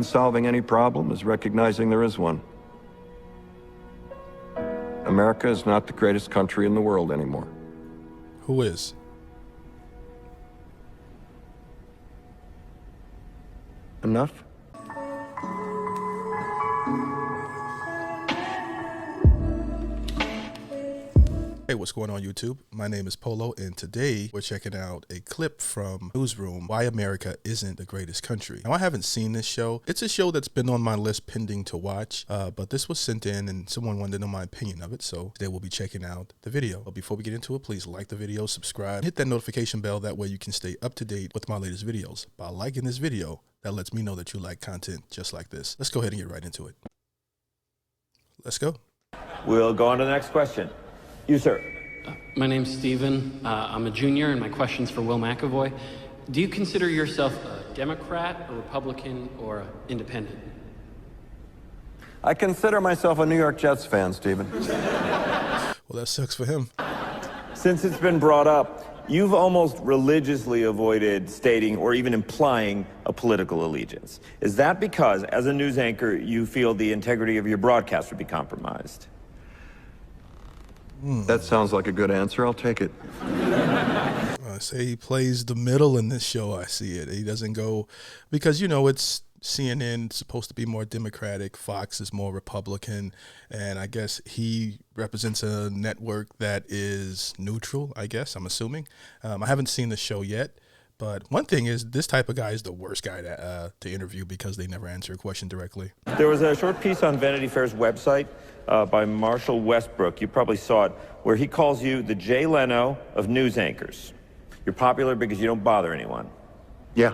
Solving any problem is recognizing there is one. America is not the greatest country in the world anymore. Who is? Enough? Hey, what's going on YouTube? My name is Polo, and today we're checking out a clip from Newsroom, Why America Isn't the Greatest Country. Now, I haven't seen this show. It's a show that's been on my list pending to watch, but this was sent in and someone wanted to know my opinion of it, so today we'll be checking out the video. But before we get into it, please like the video, subscribe, hit that notification bell. That way you can stay up to date with my latest videos. By liking this video, that lets me know that you like content just like this. Let's go ahead and get right into it. Let's go. We'll go on to the next question. You, sir. My name's Steven. I'm a junior, and my question's for Will McAvoy. Do you consider yourself a Democrat, a Republican, or an independent? I consider myself a New York Jets fan, Stephen. Well, that sucks for him. Since it's been brought up, you've almost religiously avoided stating or even implying a political allegiance. Is that because, as a news anchor, you feel the integrity of your broadcast would be compromised? That sounds like a good answer. I'll take it. I say he plays the middle in this show. I see it. He doesn't go because, you know, it's CNN supposed to be more Democratic. Fox is more Republican. And I guess he represents a network that is neutral, I guess, I'm assuming. I haven't seen the show yet. But one thing is, this type of guy is the worst guy to interview because they never answer a question directly. There was a short piece on Vanity Fair's website by Marshall Westbrook. You probably saw it, where he calls you the Jay Leno of news anchors. You're popular because you don't bother anyone. Yeah.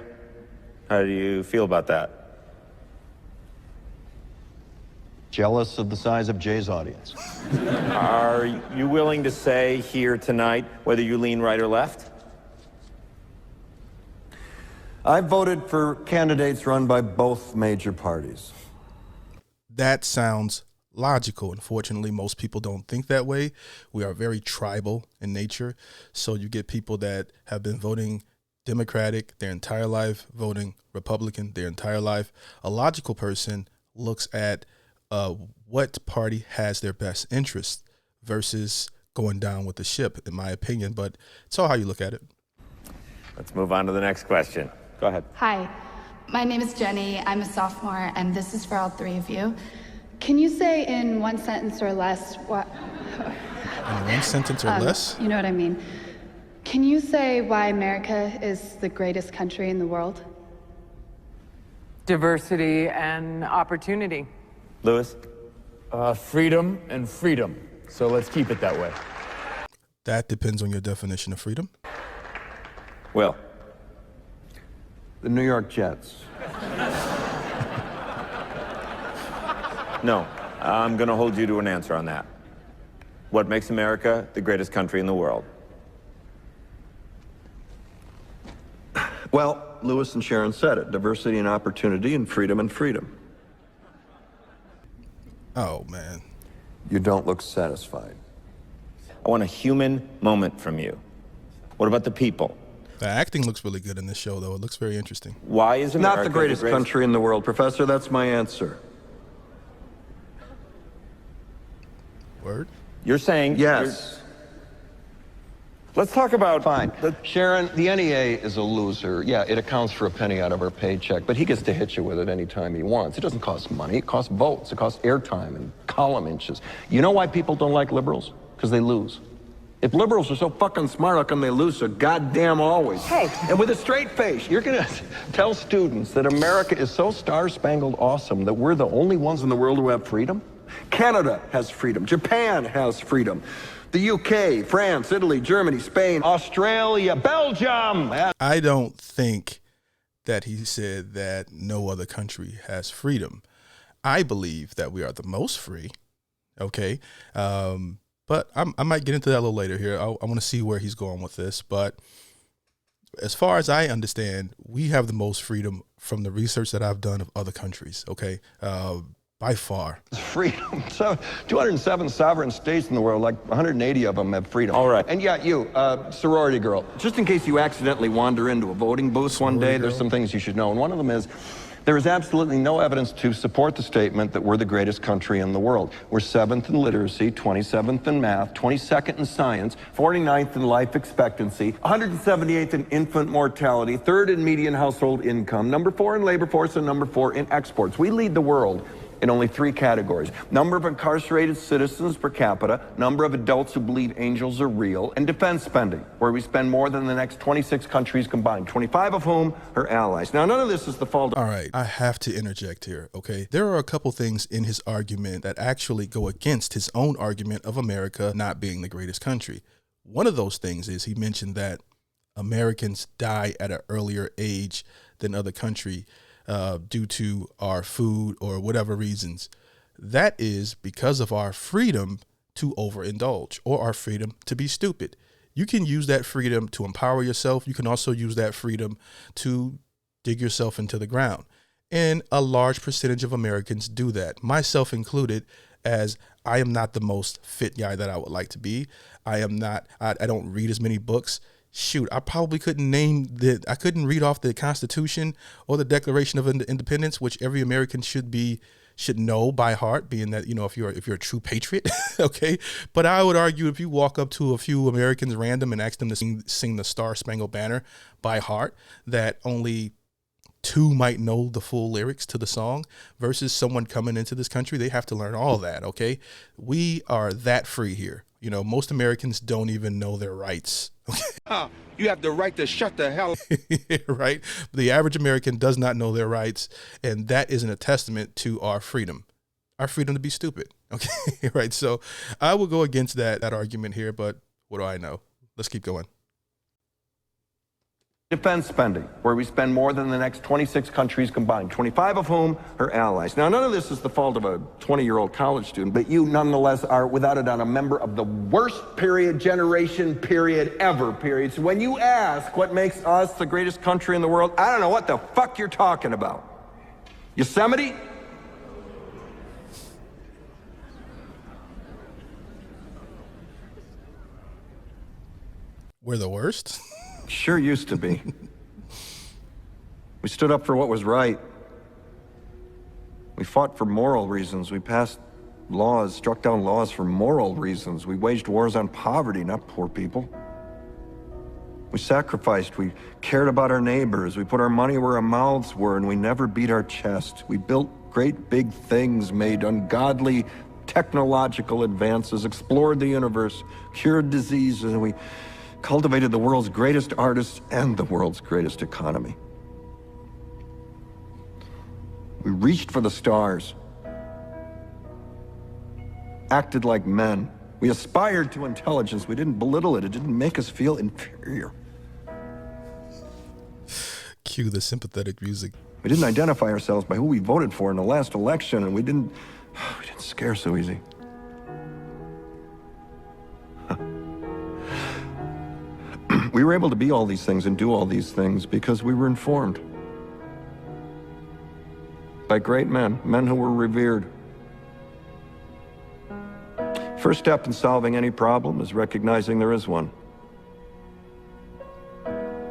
How do you feel about that? Jealous of the size of Jay's audience. Are you willing to say here tonight whether you lean right or left? I voted for candidates run by both major parties. That sounds logical. Unfortunately, most people don't think that way. We are very tribal in nature. So you get people that have been voting Democratic their entire life, voting Republican their entire life. A logical person looks at what party has their best interest versus going down with the ship, in my opinion. But it's all how you look at it. Let's move on to the next question. Go ahead. Hi, my name is Jenny. I'm a sophomore, and this is for all three of you. Can you say in one sentence or less what... In one sentence or less? You know what I mean. Can you say why America is the greatest country in the world? Diversity and opportunity. Lewis? Freedom and freedom. So let's keep it that way. That depends on your definition of freedom. Will? The New York Jets. No, I'm going to hold you to an answer on that. What makes America the greatest country in the world? Well, Lewis and Sharon said it. Diversity and opportunity and freedom and freedom. Oh, man. You don't look satisfied. I want a human moment from you. What about the people? The acting looks really good in this show, though. It looks very interesting. Why is America Not the greatest country in the world, Professor. That's my answer. Word? You're saying... Yes. Let's talk about... Fine. Sharon, the NEA is a loser. Yeah, it accounts for a penny out of her paycheck, but he gets to hit you with it anytime he wants. It doesn't cost money. It costs votes. It costs airtime and column inches. You know why people don't like liberals? Because they lose. If liberals are so fucking smart, how come they lose so goddamn always? Hey. And with a straight face, you're gonna tell students that America is so star-spangled awesome that we're the only ones in the world who have freedom? Canada has freedom. Japan has freedom. The UK, France, Italy, Germany, Spain, Australia, Belgium. I don't think that he said that no other country has freedom. I believe that we are the most free. Okay. But I might get into that a little later here. I want to see where he's going with this. But as far as I understand, we have the most freedom from the research that I've done of other countries, okay? By far. Freedom. So 207 sovereign states in the world, like 180 of them have freedom. All right. And yeah, you, sorority girl, just in case you accidentally wander into a voting booth one day, there's some things you should know. And one of them is There is absolutely no evidence to support the statement that we're the greatest country in the world. We're 7th in literacy, 27th in math, 22nd in science, 49th in life expectancy, 178th in infant mortality, 3rd in median household income, number 4 in labor force, and number 4 in exports. We lead the world in only 3 categories: number of incarcerated citizens per capita, number of adults who believe angels are real, and defense spending, where we spend more than the next 26 countries combined, 25 of whom are allies. Now, none of this is the fault of... All right, I have to interject here, okay? There are a couple things in his argument that actually go against his own argument of America not being the greatest country. One of those things is he mentioned that Americans die at an earlier age than other countries due to our food or whatever reasons. That is because of our freedom to overindulge or our freedom to be stupid. You can use that freedom to empower yourself. You can also use that freedom to dig yourself into the ground. And a large percentage of Americans do that, myself included, as I am not the most fit guy that I would like to be. I don't read as many books. Shoot, I probably couldn't read off the Constitution or the Declaration of Independence, which every American should know by heart, being that, if you're a true patriot, okay? But I would argue if you walk up to a few Americans random and ask them to sing the Star Spangled Banner by heart, that only 2 might know the full lyrics to the song, versus someone coming into this country, they have to learn all that, okay? We are that free here. Most Americans don't even know their rights. You have the right to shut the hell up. Right? The average American does not know their rights, and that isn't a testament to our freedom to be stupid. Okay, right? So I will go against that argument here, but what do I know? Let's keep going. Defense spending, where we spend more than the next 26 countries combined, 25 of whom are allies. Now, none of this is the fault of a 20-year-old college student, but you nonetheless are, without a doubt, a member of the worst generation ever. So when you ask what makes us the greatest country in the world, I don't know what the fuck you're talking about. Yosemite? We're the worst? Sure used to be. We stood up for what was right. We fought for moral reasons. We passed laws, struck down laws for moral reasons. We waged wars on poverty, not poor people. We sacrificed. We cared about our neighbors. We put our money where our mouths were, and we never beat our chest. We built great big things, made ungodly technological advances, explored the universe, cured diseases, and we cultivated the world's greatest artists and the world's greatest economy. We reached for the stars, acted like men. We aspired to intelligence. We didn't belittle it. It didn't make us feel inferior. Cue the sympathetic music. We didn't identify ourselves by who we voted for in the last election, and we didn't scare so easy. We were able to be all these things and do all these things because we were informed by great men who were revered. First step in solving any problem is recognizing there is one.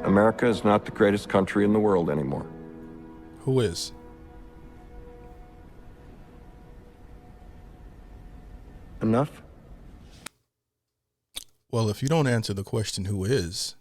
America is not the greatest country in the world anymore. Who is? Enough? Well, if you don't answer the question, who is,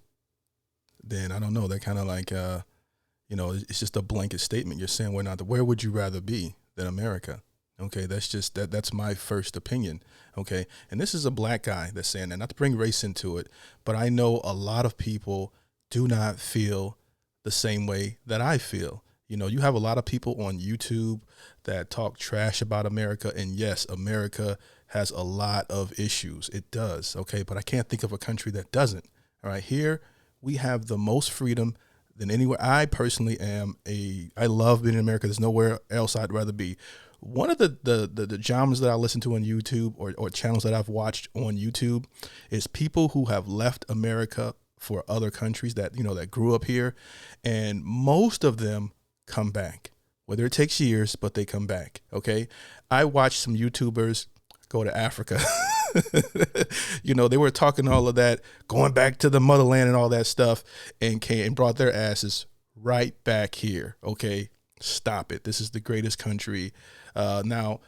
then I don't know. That kind of like, it's just a blanket statement. You're saying we're not. Where would you rather be than America? Okay, that's my first opinion. Okay, and this is a black guy that's saying that. Not to bring race into it, but I know a lot of people do not feel the same way that I feel. You have a lot of people on YouTube that talk trash about America, and yes, America has a lot of issues. It does, okay? But I can't think of a country that doesn't, all right? Here, we have the most freedom than anywhere. I personally I love being in America. There's nowhere else I'd rather be. One of the genres that I listen to on YouTube or channels that I've watched on YouTube is people who have left America for other countries that grew up here, and most of them come back, whether it takes years, but they come back. Okay. I watched some YouTubers go to Africa. They were talking all of that, going back to the motherland and all that stuff, and brought their asses right back here. Okay. Stop it. This is the greatest country. Now,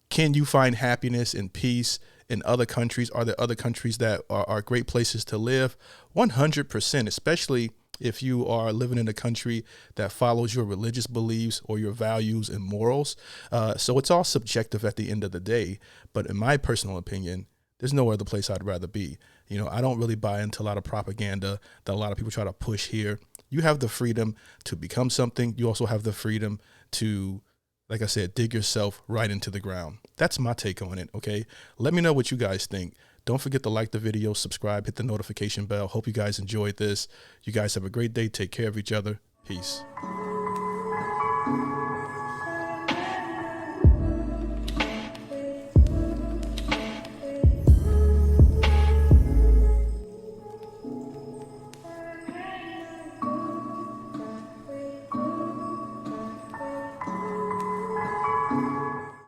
can you find happiness and peace in other countries? Are there other countries that are great places to live? 100%, especially if you are living in a country that follows your religious beliefs or your values and morals. So it's all subjective at the end of the day. But in my personal opinion, there's no other place I'd rather be. You know, I don't really buy into a lot of propaganda that a lot of people try to push here. You have the freedom to become something. You also have the freedom to, like I said, dig yourself right into the ground. That's my take on it, okay? Let me know what you guys think. Don't forget to like the video, subscribe, hit the notification bell. Hope you guys enjoyed this. You guys have a great day. Take care of each other. Peace.